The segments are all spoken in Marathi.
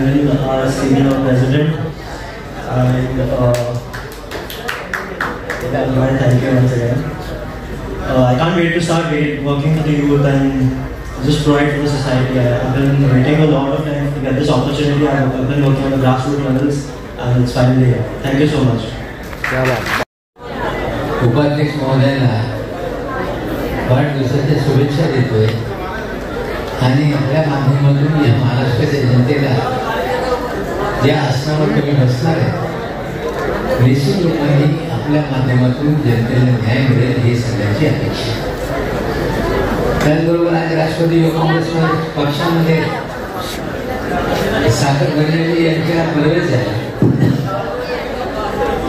Sunil, our senior president, and thank you once again. I can't wait to start working for the youth and just provide for the society. I've been waiting a lot of time to get this opportunity. I've been working on the grassroots levels, and it's finally here. Thank you so much. उपाध्यक्ष महोदयांना वाढदिवसाच्या शुभेच्छा देतोय आणि आपल्या माध्यमातून या महाराष्ट्राच्या जनतेला ज्या आसनावर तुम्ही बसणार आहे निश्चित लोकांनी आपल्या माध्यमातून जनतेला न्याय मिळेल ही सगळ्यांची अपेक्षा. त्याचबरोबर आज राष्ट्रवादी युवक काँग्रेस पक्षामध्ये सागर बनलेली यांच्या प्रवेश झाला.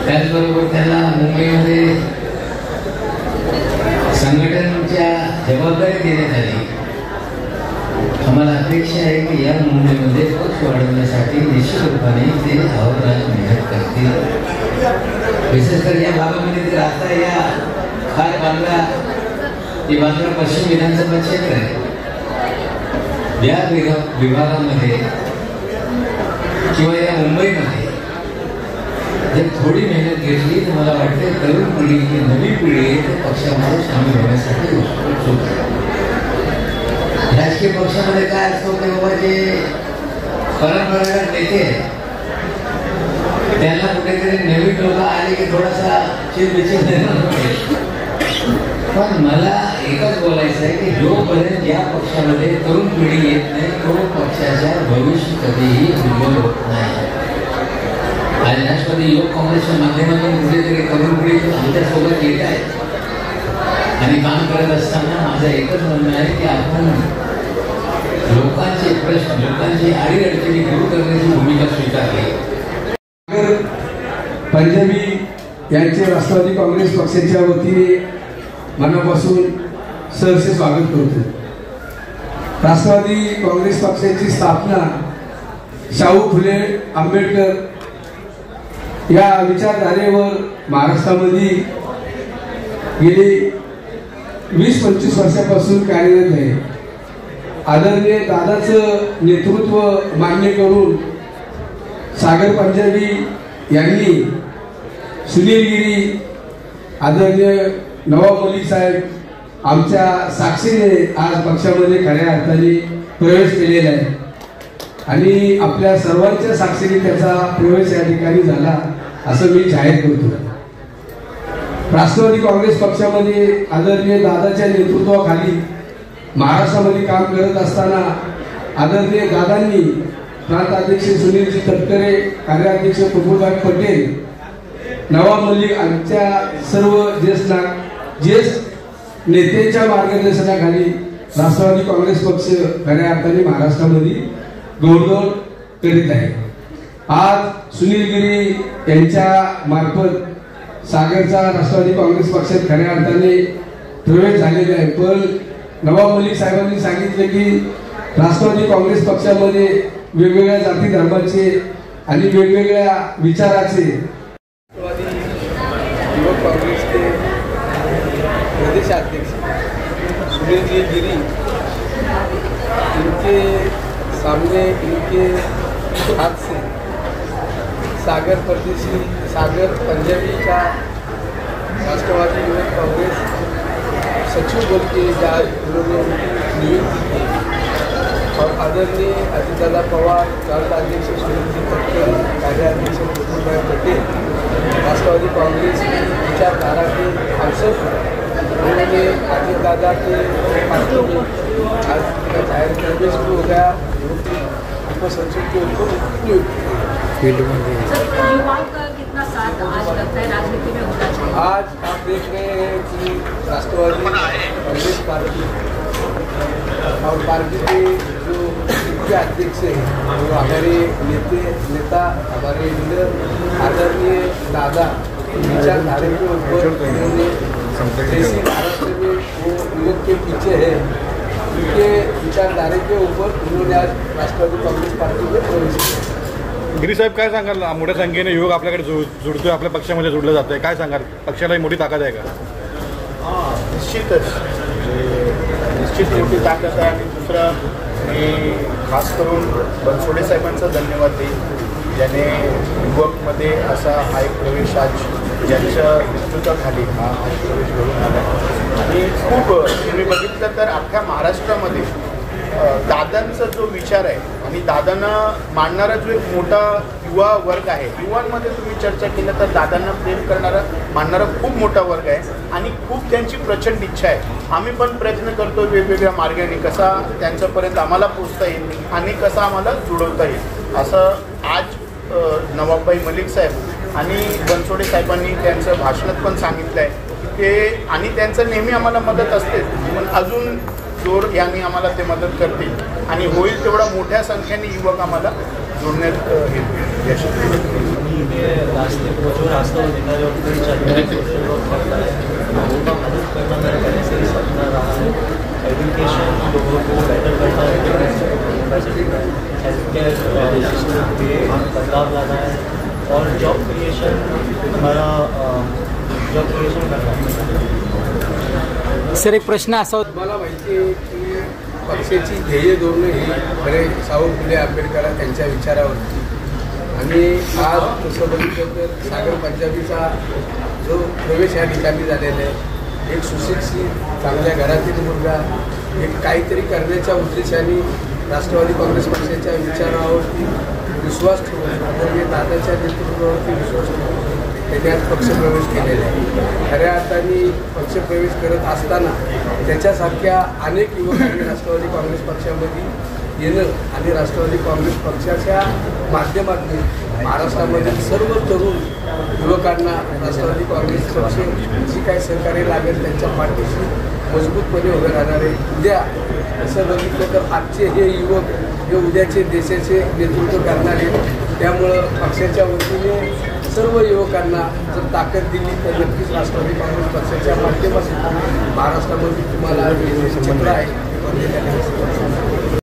त्याचबरोबर त्यांना मुंबईमध्ये संघटनेच्या जबाबदारी देण्यात आली. आम्हाला अपेक्षा आहे की या मुंबईमध्ये पक्ष वाढवण्यासाठी निश्चित रूपाने ते अहोरात्र मेहनत करतील. विशेषकर या भागामध्ये ते राहता या खार बांद्रा ही बांद्रा पश्चिम विधानसभा क्षेत्र आहे. या विभागामध्ये किंवा या मुंबईमध्ये जर थोडी मेहनत घेतली तर मला वाटतं तरुण पिढी ही नवी पिढी पक्षामध्ये सामील होण्यासाठी उत्सुक आहे. राजकीय पक्षामध्ये काय असतो की बाबा जे परंपरागत नेते त्यांना कुठेतरी नवीन लोक आले की थोडासा चिरबिचिर निर्माण होते. पण मला एकच बोलायचं आहे की जोपर्यंत या पक्षामध्ये तरुण पिढी येत नाही तो पक्षाच्या भविष्य कधीही उज्ज्वल होत नाही. आज राष्ट्रवादी युवक काँग्रेसच्या माध्यमातून कुठेतरी तरुण पिढी आमच्यासोबत येत आहे आणि काम करत असताना माझं एकच म्हणणं आहे की आपण लोकांचे प्रश्न लोकांची अडीअडचणी दूर करण्याची भूमिका स्वीकारली. पंजाबी यांचे राष्ट्रवादी काँग्रेस पक्षाच्या वतीने मनापासून सहर्ष स्वागत करतो. राष्ट्रवादी काँग्रेस पक्षाची स्थापना शाहू फुले आंबेडकर या विचारधारेवर महाराष्ट्रामध्ये गेली 20-25 वर्षापासून कार्यरत आहे. आदरणीय दादाचं नेतृत्व मान्य करून सागर पंजाबी यांनी सुनील गिरी आदरणीय नवाब मलिक साहेब आमच्या साक्षीने आज पक्षामध्ये खऱ्या अर्थाने प्रवेश केलेला आहे आणि आपल्या सर्वांच्या साक्षीने त्याचा प्रवेश या ठिकाणी झाला असं मी जाहीर करतो. राष्ट्रवादी काँग्रेस पक्षामध्ये आदरणीय दादाच्या नेतृत्वाखाली महाराष्ट्रामध्ये काम करत असताना आदरणीय दादांनी प्रांत अध्यक्ष सुनीलजी तटकरे, कार्याध्यक्ष प्रफुल्लभाई पटेल, नवाब मलिक आमच्या सर्व ज्येष्ठ नेत्यांच्या मार्गदर्शनाखाली राष्ट्रवादी काँग्रेस पक्ष खऱ्या अर्थाने महाराष्ट्रामध्ये घोडदौड करीत आहे. आज सुनील गिरी यांच्या मार्फत सागरचा राष्ट्रवादी काँग्रेस पक्षात खऱ्या अर्थाने प्रवेश झालेला आहे. पण नवाब मलिक साहेबांनी सांगितले की राष्ट्रवादी काँग्रेस पक्षामध्ये वेगवेगळ्या जाती धर्माचे आणि वेगवेगळ्या विचाराचे युवक कांग्रेस के प्रदेशाध्यक्ष सुनील जी गिरी इनके सामने इनके हाथ से सागर पंजाबी का राष्ट्रवादी युवक कांग्रेस सचिव बोल के आज उन्होंने उनकी नियुक्ति की और आदरणीय अजितदादा पवार, प्रांत अध्यक्ष सुनीलजी तटकरे, कार्याध्यक्ष प्रफुल्लभाई पटेल, राष्ट्रवादी कांग्रेस की विचारधारा के सांसद उन्होंने अजितदादा के पार्टी में आज का जाहिर प्रवेश भी हो गया, उप सचिव के ऊपर युवाओं का कितना साथ आज लगता है राजनीति में होना चाहिए? आज आप देख रहे हैं कि राष्ट्रवादी कांग्रेस पार्टी और पार्टी के जो मुख्य अध्यक्ष हैं वो हमारे नेता हमारे लीडर आदरणीय दादा विचारधारे के ऊपर उन्होंने जैसे महाराष्ट्र में वो युवक के पीछे है उनके विचारधारे के ऊपर उन्होंने आज राष्ट्रवादी काँग्रेस पार्टी में प्रवेश किया. गिरी साहेब काय सांगाल, मोठ्या संख्येने युवक आपल्याकडे जुळतोय, आपल्या पक्षामध्ये जुळलं जात आहे, काय सांगाल? पक्षाला मोठी ताकद आहे का? निश्चितच निश्चित मोठी ताकद आहे. आणि दुसरं मी खास करून बनसोडे साहेबांचा धन्यवाद देईन, ज्याने युवकमध्ये असा हा एक प्रवेश आज ज्यांच्या नेतृत्वाखाली हा प्रवेश घडून आला. आणि खूप तुम्ही बघितलं तर अख्ख्या महाराष्ट्रामध्ये दादांचा जो विचार आहे आणि दादांना मांडणारा जो एक मोठा युवा वर्ग आहे, युवांमध्ये तुम्ही चर्चा केलं तर दादांना प्रेम करणारा मानणारा खूप मोठा वर्ग आहे आणि खूप त्यांची प्रचंड इच्छा आहे. आम्ही पण प्रयत्न करतो वेगवेगळ्या मार्गाने कसा त्यांच्यापर्यंत आम्हाला पोचता येईल आणि कसा आम्हाला जुळवता येईल. असं आज नवाबभाई मलिक साहेब आणि बनसोडे साहेबांनी त्यांचं भाषणात पण सांगितलं आहे ते, आणि त्यांचं नेहमी आम्हाला मदत असतेच, पण अजून जोर यांनी आम्हाला ते मदत करतील आणि होईल तेवढा मोठ्या संख्येने युवक आम्हाला जोडण्यात यश एजुकेशन लोगों को बेटर करना है, हेल्थ केयर सिस्टम में बदलाव लाना है और जॉब क्रिएशन, हमारा जॉब क्रिएशन करना है. सर, एक प्रश्न असा होता, मला माहिती आहे की पक्षाची ध्येय धोरणं ही खरे सावंत फुले आंबेडकर यांच्या विचारावरती, आणि आज तसं बघितलं तर सागर पंजाबीचा जो प्रवेश या ठिकाणी झालेला आहे, एक सुशिक्षित चांगल्या घरातील मुलगा एक काहीतरी करण्याच्या उद्देशाने राष्ट्रवादी काँग्रेस पक्षाच्या विचारावरती विश्वास ठेवून, आदरणीय दादाच्या नेतृत्वावरती विश्वास ठेवून त्यांनी आज पक्षप्रवेश केलेला आहे. खऱ्या अर्थाने पक्षप्रवेश करत असताना त्याच्यासारख्या अनेक युवकांनी राष्ट्रवादी काँग्रेस पक्षामध्ये येणं आणि राष्ट्रवादी काँग्रेस पक्षाच्या माध्यमातून महाराष्ट्रामधील सर्व तरुण युवकांना राष्ट्रवादी काँग्रेस पक्ष जी काही सहकार्य लागेल त्यांच्या पाठीशी मजबूतपणे उभे राहणार आहे. उद्या असं बघितलं तर आजचे हे युवक हे उद्याचे देशाचे नेतृत्व करणारे, त्यामुळं पक्षाच्या वतीने सर्व युवकांना जर ताकद दिली तर नक्कीच राष्ट्रवादी काँग्रेस पक्षाच्या माध्यमातून महाराष्ट्रामध्ये तुम्हाला चित्र आहे.